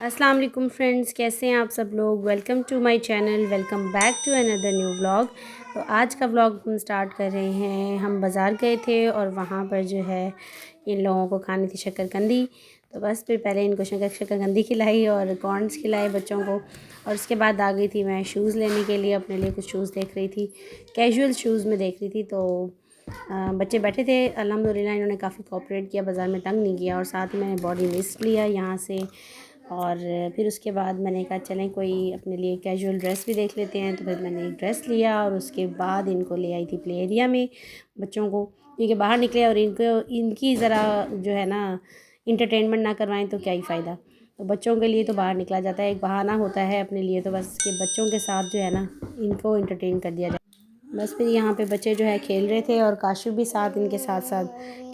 अस्सलाम वालेकुम फ्रेंड्स, कैसे हैं आप सब लोग। Welcome to my channel, welcome back to another new vlog. तो आज का व्लॉग हम स्टार्ट कर रहे हैं। हम बाज़ार गए थे और वहाँ पर जो है इन लोगों को खानी थी शक्करकंदी। तो बस फिर पहले इनको शक्करकंदी खिलाई और कॉर्नस खिलाए बच्चों को, और उसके बाद आ गई थी मैं शूज़ लेने के लिए। अपने लिए कुछ शूज़ देख रही थी, कैजुअल शूज़ में देख रही थी। तो बच्चे बैठे थे, अल्हम्दुलिल्लाह इन्होंने काफ़ी कोऑपरेट किया, बाज़ार में तंग नहीं किया। और साथ में मैंने बॉडी मिस्ट लिया यहाँ से। और फिर उसके बाद मैंने कहा चलें कोई अपने लिए कैजुअल ड्रेस भी देख लेते हैं। तो फिर मैंने एक ड्रेस लिया और उसके बाद इनको ले आई थी प्ले एरिया में बच्चों को, क्योंकि बाहर निकले और इनको इनकी ज़रा जो है ना इंटरटेनमेंट ना करवाएं तो क्या ही फ़ायदा। तो बच्चों के लिए तो बाहर निकला जाता है, एक बहाना होता है अपने लिए। तो बस कि बच्चों के साथ जो है ना इनको इंटरटेन कर दिया जाए। बस फिर यहाँ पे बच्चे जो है खेल रहे थे और काशिफ भी साथ इनके साथ साथ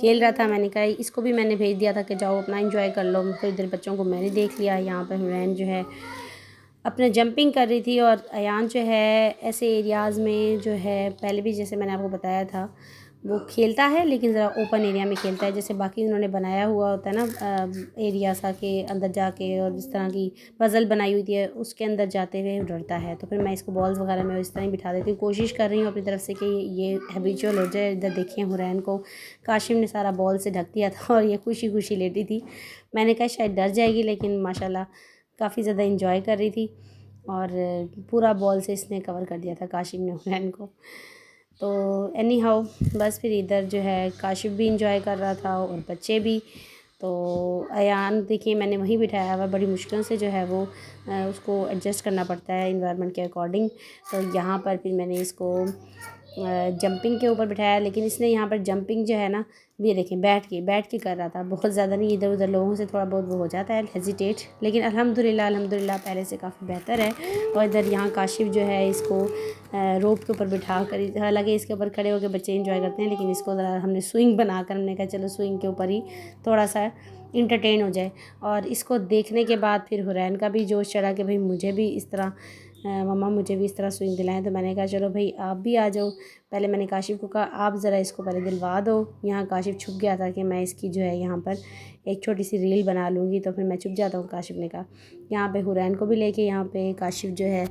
खेल रहा था। मैंने कहा इसको भी मैंने भेज दिया था कि जाओ अपना एंजॉय कर लो। फिर इधर बच्चों को मैंने देख लिया। यहाँ पर हुरैन जो है अपने जंपिंग कर रही थी, और अयान जो है ऐसे एरियाज़ में जो है पहले भी जैसे मैंने आपको बताया था वो खेलता है, लेकिन ज़रा ओपन एरिया में खेलता है। जैसे बाकी उन्होंने बनाया हुआ होता है ना एरिया सा के अंदर जाके, और जिस तरह की पज़ल बनाई हुई थी उसके अंदर जाते हुए डरता है। तो फिर मैं इसको बॉल्स वगैरह में इस तरह ही बिठा देती हूँ। कोशिश कर रही हूँ अपनी तरफ से कि ये हैबिचुअल हो जाए। इधर देखिए हुरैन को काशिम ने सारा बॉल से ढक दिया था और ये खुशी खुशी लेटी थी। मैंने कहा शायद डर जाएगी, लेकिन माशाल्लाह काफ़ी ज़्यादा इंजॉय कर रही थी। और पूरा बॉल से इसने कवर कर दिया था काशिफ ने हुरैन को। तो एनी हाउ बस फिर इधर जो है काशिफ भी इंजॉय कर रहा था और बच्चे भी। तो अयान देखिए मैंने वहीं बिठाया हुआ, बड़ी मुश्किल से जो है वो उसको एडजस्ट करना पड़ता है इन्वायरमेंट के अकॉर्डिंग। तो यहाँ पर फिर मैंने इसको जंपिंग के ऊपर बिठाया, लेकिन इसने यहाँ पर जंपिंग जो है ना ये देखें बैठ के कर रहा था। बहुत ज़्यादा नहीं, इधर उधर लोगों से थोड़ा बहुत वो हो जाता है हेजिटेट, लेकिन अल्हम्दुलिल्लाह पहले से काफ़ी बेहतर है। और इधर यहाँ काशिफ जो है इसको रोप के ऊपर बिठा कर, हालांकि इसके ऊपर खड़े होकर बच्चे इंजॉय करते हैं, लेकिन इसको ज़रा हमने स्विंग बनाकर हमने कहा चलो स्विंग के ऊपर ही थोड़ा सा इंटरटेन हो जाए। और इसको देखने के बाद फिर हुरैन का भी जोश चढ़ा कि भाई मुझे भी इस तरह मम्मा मुझे भी इस तरह स्विंग दिलाएं। तो मैंने कहा चलो भाई आप भी आ जाओ। पहले मैंने काशिफ को कहा आप ज़रा इसको पहले दिलवा दो। यहाँ काशिफ छुप गया था कि मैं इसकी जो है यहाँ पर एक छोटी सी रील बना लूँगी, तो फिर मैं छुप जाता हूँ। काशिफ ने कहा यहाँ पे हुरैन को भी लेके यहाँ पे काशिफ जो है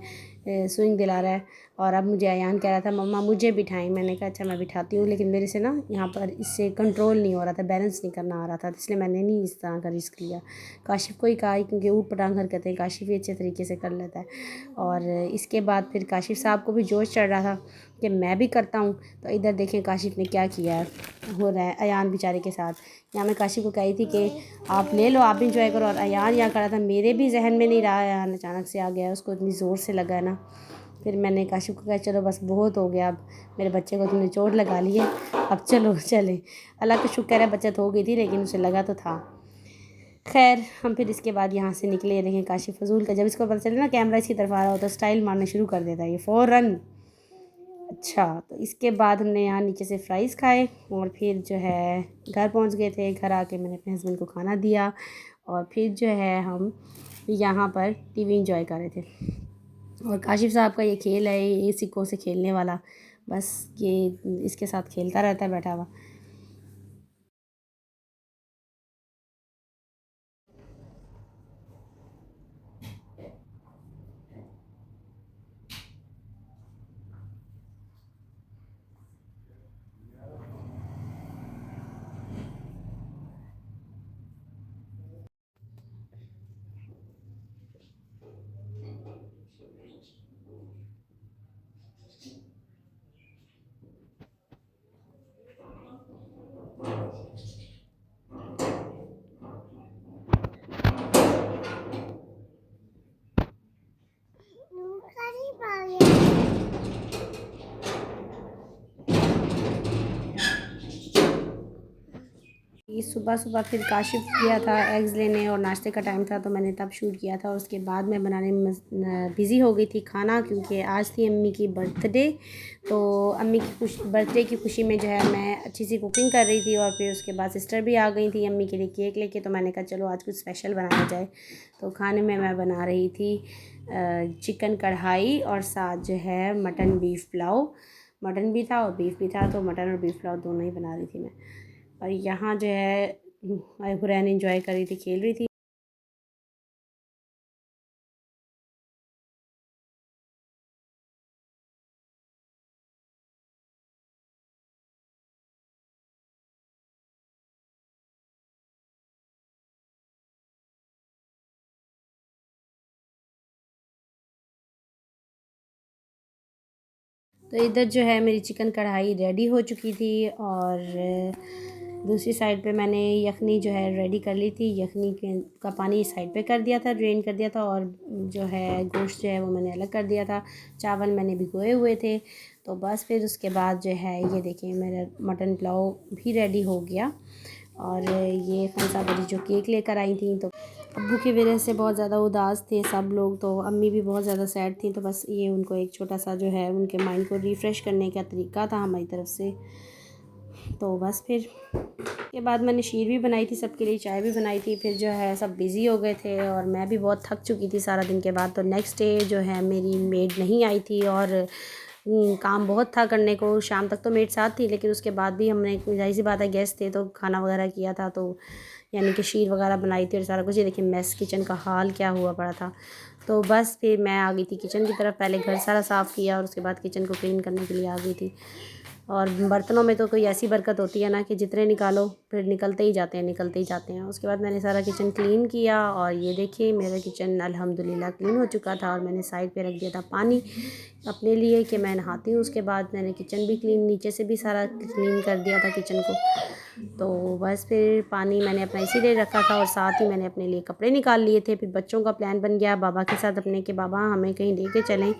स्विंग दिला रहा है। और अब मुझे अयान कह रहा था मम्मा मुझे बिठाएं। मैंने कहा अच्छा मैं बिठाती हूँ, लेकिन मेरे से ना यहाँ पर इससे कंट्रोल नहीं हो रहा था, बैलेंस नहीं करना आ रहा था, इसलिए मैंने नहीं इस तरह का रिस्क लिया। काशिफ को ही कहा, क्योंकि ऊट पटांग हरकतें काशिफ ही अच्छे तरीके से कर लेता है। और इसके बाद फिर काशिफ साहब को भी जोश चढ़ रहा था कि मैं भी करता हूँ। तो इधर देखें काशिफ ने क्या किया हो रहा है अयान बेचारे के साथ। यहाँ मैं काशिफ को कही थी कि आप ले लो, आप भी इंजॉय करो। और अयान यहाँ खड़ा था, मेरे भी जहन में नहीं रहा, अयान अचानक से आ गया, उसको इतनी ज़ोर से लगा है ना। फिर मैंने काशिफ को कहा चलो बस बहुत हो गया, अब मेरे बच्चे को तुमने चोट लगा ली है, अब चलो चले। अल्लाह का शुक्र है बचत हो गई थी, लेकिन उसे लगा तो था। खैर हम फिर इसके बाद यहाँ से निकले। देखें काशिफ फजूल का, जब इसको पता चले ना कैमरा इसकी तरफ आ रहा हो तो स्टाइल मारना शुरू कर देता है ये फ़ौरन। अच्छा, तो इसके बाद हमने यहाँ नीचे से फ्राइज़ खाए और फिर जो है घर पहुँच गए थे। घर आके मैंने अपने हस्बैंड को खाना दिया और फिर जो है हम यहाँ पर टीवी इंजॉय कर रहे थे। और काशिफ साहब का ये खेल है, ये सिक्कों से खेलने वाला, बस ये इसके साथ खेलता रहता है बैठा हुआ। ये सुबह सुबह फिर काशिफ गया था एग्स लेने और नाश्ते का टाइम था, तो मैंने तब शूट किया था। और उसके बाद मैं बनाने में बिज़ी हो गई थी खाना, क्योंकि आज थी अम्मी की बर्थडे। तो अम्मी की बर्थडे की खुशी में जो है मैं अच्छी सी कुकिंग कर रही थी। और फिर उसके बाद सिस्टर भी आ गई थी अम्मी के लिए केक लेके। तो मैंने कहा चलो आज कुछ स्पेशल बनाया जाए। तो खाने में मैं बना रही थी चिकन कढ़ाई और साथ जो है मटन बीफ पुलाव। मटन भी था और बीफ भी था, तो मटन और बीफ पुलाव दोनों ही बना रही थी मैं। और यहाँ जो है हुरैन एंजॉय कर रही थी, खेल रही थी। तो इधर जो है मेरी चिकन कढ़ाई रेडी हो चुकी थी और दूसरी साइड पे मैंने यखनी जो है रेडी कर ली थी। यखनी का पानी साइड पे कर दिया था, ड्रेन कर दिया था, और जो है गोश्त जो है वो मैंने अलग कर दिया था। चावल मैंने भिगोए हुए थे। तो बस फिर उसके बाद जो है ये देखिए मेरा मटन पुलाव भी रेडी हो गया। और ये खंसा बड़ी जो केक लेकर आई थी, तो अब्बू की वजह से बहुत ज़्यादा उदास थे सब लोग, तो अम्मी भी बहुत ज़्यादा सैड थी। तो बस ये उनको एक छोटा सा जो है उनके माइंड को रिफ़्रेश करने का तरीका था हमारी तरफ से। तो बस फिर के बाद मैंने शीर भी बनाई थी, सबके लिए चाय भी बनाई थी। फिर जो है सब बिज़ी हो गए थे और मैं भी बहुत थक चुकी थी सारा दिन के बाद। तो नेक्स्ट डे जो है मेरी मेड नहीं आई थी और काम बहुत था करने को। शाम तक तो मेड साथ थी, लेकिन उसके बाद भी हमने, ज़ाहिर सी बात है गेस्ट थे तो खाना वगैरह किया था, तो यानी कि शीर वगैरह बनाई थी और सारा कुछ। ये देखिए मेस किचन का हाल क्या हुआ पड़ा था। तो बस फिर मैं आ गई थी किचन की तरफ। पहले घर सारा साफ़ किया और उसके बाद किचन को क्लीन करने के लिए आ गई थी। और बर्तनों में तो कोई ऐसी बरकत होती है ना कि जितने निकालो फिर निकलते ही जाते हैं, निकलते ही जाते हैं। उसके बाद मैंने सारा किचन क्लीन किया और ये देखिए मेरा किचन अल्हम्दुलिल्लाह क्लीन हो चुका था। और मैंने साइड पे रख दिया था पानी अपने लिए कि मैं नहाती हूँ। उसके बाद मैंने किचन भी क्लीन, नीचे से भी सारा क्लीन कर दिया था किचन को। तो बस फिर पानी मैंने अपना इसीलिए रखा था और साथ ही मैंने अपने लिए कपड़े निकाल लिए थे। फिर बच्चों का प्लान बन गया बाबा के साथ अपने, कि बाबा हमें कहीं लेके चलें।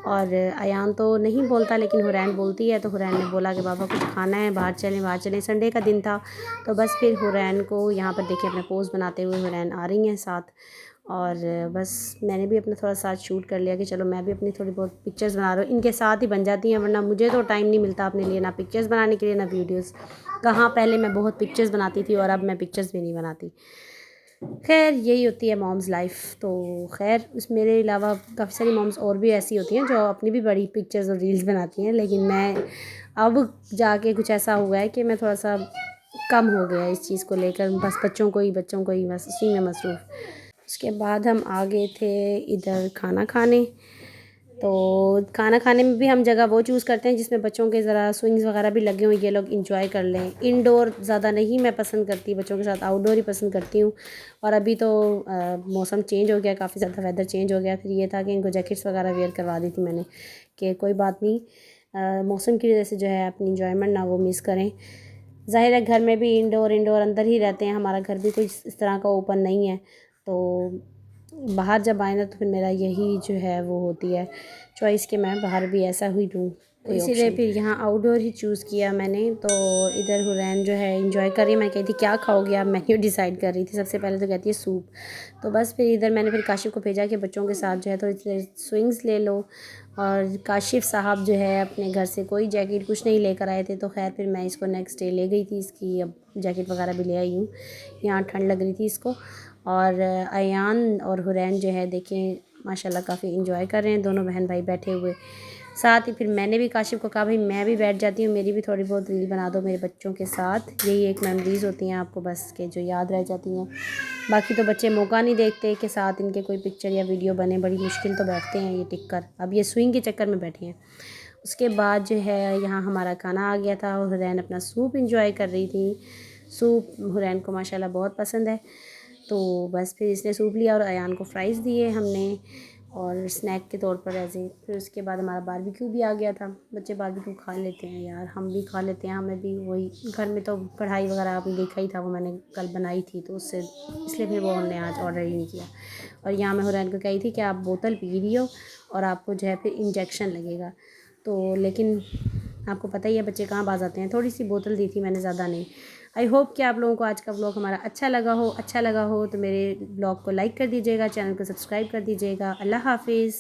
और अयान तो नहीं बोलता, लेकिन हुरैन बोलती है। तो हुरैन ने बोला कि बाबा कुछ खाना है, बाहर चलें, बाहर चलें। संडे का दिन था। तो बस फिर हुरैन को यहाँ पर देखिए अपने पोज़ बनाते हुए हुरैन आ रही हैं साथ। और बस मैंने भी अपना थोड़ा साथ शूट कर लिया कि चलो मैं भी अपनी थोड़ी बहुत पिक्चर्स बना रहा हूँ। इनके साथ ही बन जाती हैं, वरना मुझे तो टाइम नहीं मिलता अपने लिए, ना पिक्चर्स बनाने के लिए ना वीडियोस। कहाँ पहले मैं बहुत पिक्चर्स बनाती थी और अब मैं पिक्चर्स भी नहीं बनाती। खैर यही होती है मॉम्स लाइफ। तो खैर उस मेरे अलावा काफ़ी सारी मॉम्स और भी ऐसी होती हैं जो अपनी भी बड़ी पिक्चर्स और रील्स बनाती हैं, लेकिन मैं अब जाके कुछ ऐसा हुआ है कि मैं थोड़ा सा कम हो गया इस चीज़ को लेकर। बस बच्चों को ही बस उसी में मसरूफ़। उसके बाद हम आ गए थे इधर खाना खाने। तो खाना खाने में भी हम जगह वो चूज़ करते हैं जिसमें बच्चों के ज़रा स्विंग्स वगैरह भी लगे हुए, ये लोग इंजॉय कर लें। इंडोर ज़्यादा नहीं मैं पसंद करती बच्चों के साथ, आउटडोर ही पसंद करती हूँ। और अभी तो मौसम चेंज हो गया, काफ़ी ज़्यादा वेदर चेंज हो गया। फिर ये था कि इनको जैकेट्स वगैरह वेयर करवा दी थी मैंने, कि कोई बात नहीं, मौसम की वजह से जो है अपनी इंजॉयमेंट ना वो मिस करें। ज़ाहिर है घर में भी इंडोर अंदर ही रहते हैं, हमारा घर भी कोई इस तरह का ओपन नहीं है। तो बाहर जब आए ना तो फिर मेरा यही जो है वो होती है चॉइस कि मैं बाहर भी ऐसा हुई दूँ, तो इसीलिए फिर यहाँ आउटडोर ही चूज़ किया मैंने। तो इधर हुरैन जो है इंजॉय कर रही। मैं कहती क्या खाओगे आप, मेन्यू डिसाइड कर रही थी। सबसे पहले तो कहती है सूप। तो बस फिर इधर मैंने फिर काशिफ़ को भेजा कि बच्चों के साथ जो है थोड़ी सी स्विंग्स ले लो। और काशिफ़ साहब जो है अपने घर से कोई जैकेट कुछ नहीं लेकर आए थे। तो खैर फिर मैं इसको नेक्स्ट डे ले गई थी, इसकी अब जैकेट वगैरह भी ले आई हूँ। यहाँ ठंड लग रही थी इसको। और अयान और हुरैन जो है देखें माशाल्लाह काफ़ी इंजॉय कर रहे हैं, दोनों बहन भाई बैठे हुए। साथ ही फिर मैंने भी काशिफ़ को कहा भाई मैं भी बैठ जाती हूँ, मेरी भी थोड़ी बहुत रील बना दो मेरे बच्चों के साथ। यही एक मेमोरीज़ होती हैं आपको बस के जो याद रह जाती हैं। बाकी तो बच्चे मौका नहीं देखते कि साथ इनके कोई पिक्चर या वीडियो बने, बड़ी मुश्किल तो बैठते हैं ये टिक कर। अब ये स्विंग के चक्कर में बैठे हैं। उसके बाद जो है यहाँ हमारा खाना आ गया था और हुरैन अपना सूप इंजॉय कर रही थी। सूप हुरैन को माशाल्लाह बहुत पसंद है। तो बस फिर इसने सूप लिया और अयान को फ्राइज़ दिए हमने और स्नैक के तौर पर ऐसे। फिर उसके बाद हमारा बारबेक्यू भी आ गया था। बच्चे बारबेक्यू खा लेते हैं यार, हम भी खा लेते हैं। हमें भी वही घर में तो कढ़ाई वगैरह आपने देखा ही था, वो मैंने कल बनाई थी, तो उससे इसलिए फिर वो हमने आज ऑर्डर ही नहीं किया। और यहाँ मैं हुरैन को कही थी कि आप बोतल पी रही हो और आपको जो है फिर इंजेक्शन लगेगा। तो लेकिन आपको पता ही है बच्चे कहाँ बाज आते हैं। थोड़ी सी बोतल दी थी मैंने, ज़्यादा नहीं। आई होप कि आप लोगों को आज का व्लॉग हमारा अच्छा लगा हो तो मेरे व्लॉग को लाइक कर दीजिएगा, चैनल को सब्सक्राइब कर दीजिएगा। अल्लाह हाफिज़।